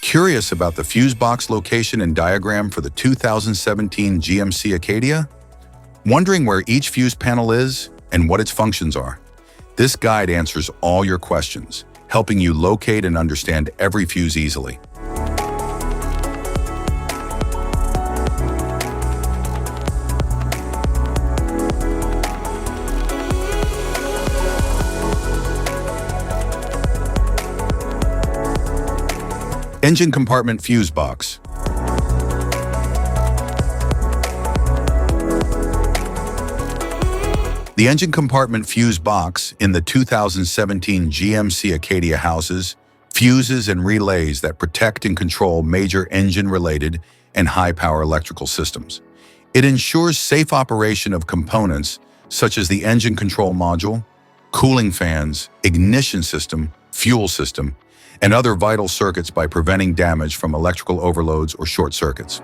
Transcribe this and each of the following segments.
Curious about the fuse box location and diagram for the 2017 GMC Acadia? Wondering where each fuse panel is and what its functions are? This guide answers all your questions, helping you locate and understand every fuse easily. Engine Compartment Fuse Box. The engine compartment fuse box in the 2017 GMC Acadia houses fuses and relays that protect and control major engine-related and high-power electrical systems. It ensures safe operation of components such as the engine control module, cooling fans, ignition system, fuel system, and other vital circuits by preventing damage from electrical overloads or short circuits.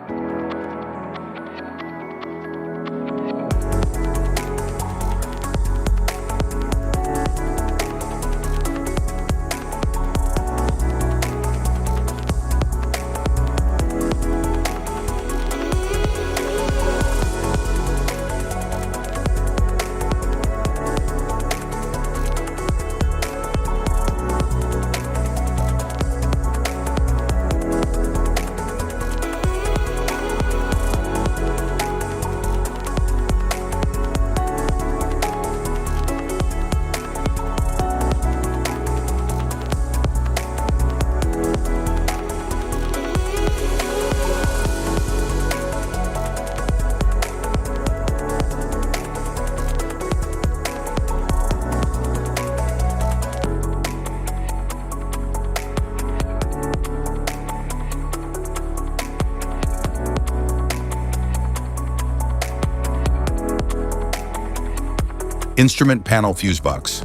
Instrument Panel Fuse Box.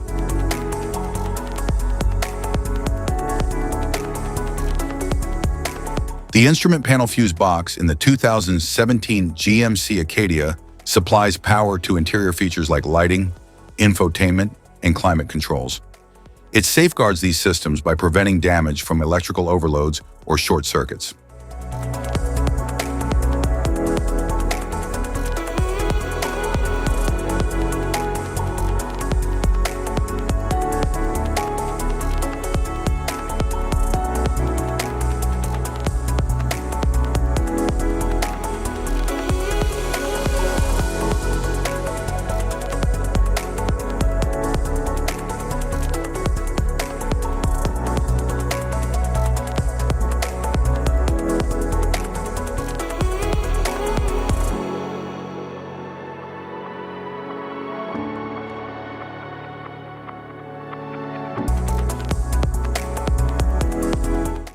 The instrument panel fuse box in the 2017 GMC Acadia supplies power to interior features like lighting, infotainment, and climate controls. It safeguards these systems by preventing damage from electrical overloads or short circuits.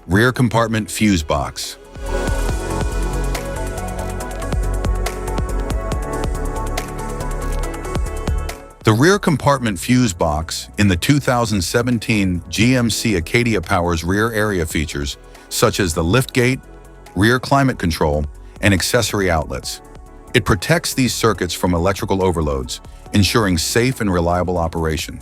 Rear Compartment Fuse Box. The rear compartment fuse box in the 2017 GMC Acadia powers rear area features such as the liftgate, rear climate control, and accessory outlets. It protects these circuits from electrical overloads, ensuring safe and reliable operation.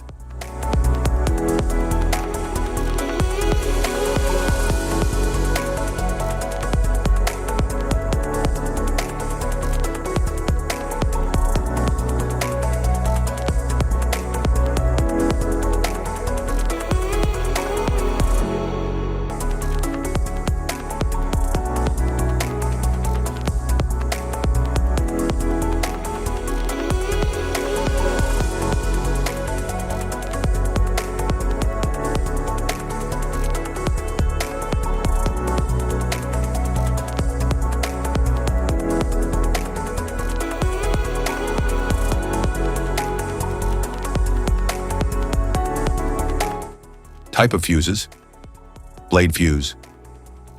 Type of fuses: blade fuse,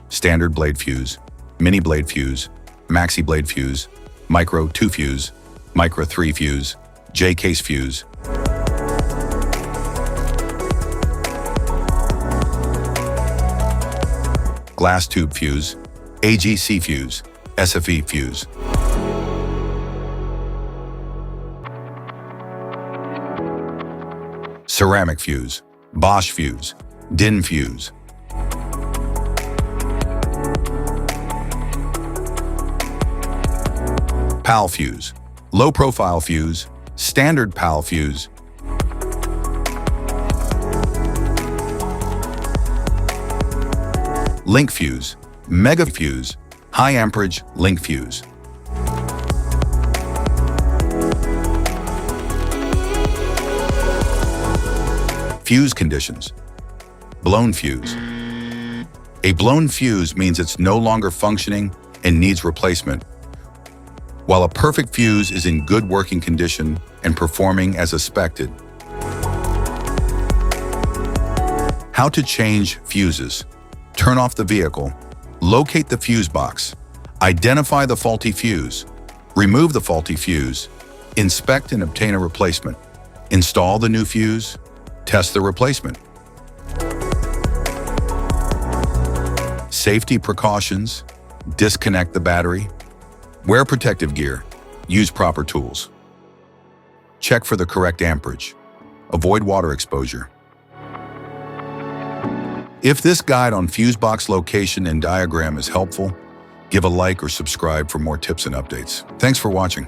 standard blade fuse, mini blade fuse, maxi blade fuse, micro 2 fuse, micro 3 fuse, J-case fuse. Glass tube fuse, AGC fuse, SFE fuse. Ceramic fuse, Bosch fuse, DIN fuse. PAL fuse, low-profile fuse, standard PAL fuse, link fuse, mega fuse, high amperage link fuse. Fuse conditions. Blown fuse. A blown fuse means it's no longer functioning and needs replacement, while a perfect fuse is in good working condition and performing as expected. How to change fuses. Turn off the vehicle, locate the fuse box, identify the faulty fuse, remove the faulty fuse, inspect and obtain a replacement, install the new fuse, test the replacement. Safety precautions. Disconnect the battery. Wear protective gear. Use proper tools. Check for the correct amperage. Avoid water exposure. If this guide on fuse box location and diagram is helpful, give a like or subscribe for more tips and updates. Thanks for watching.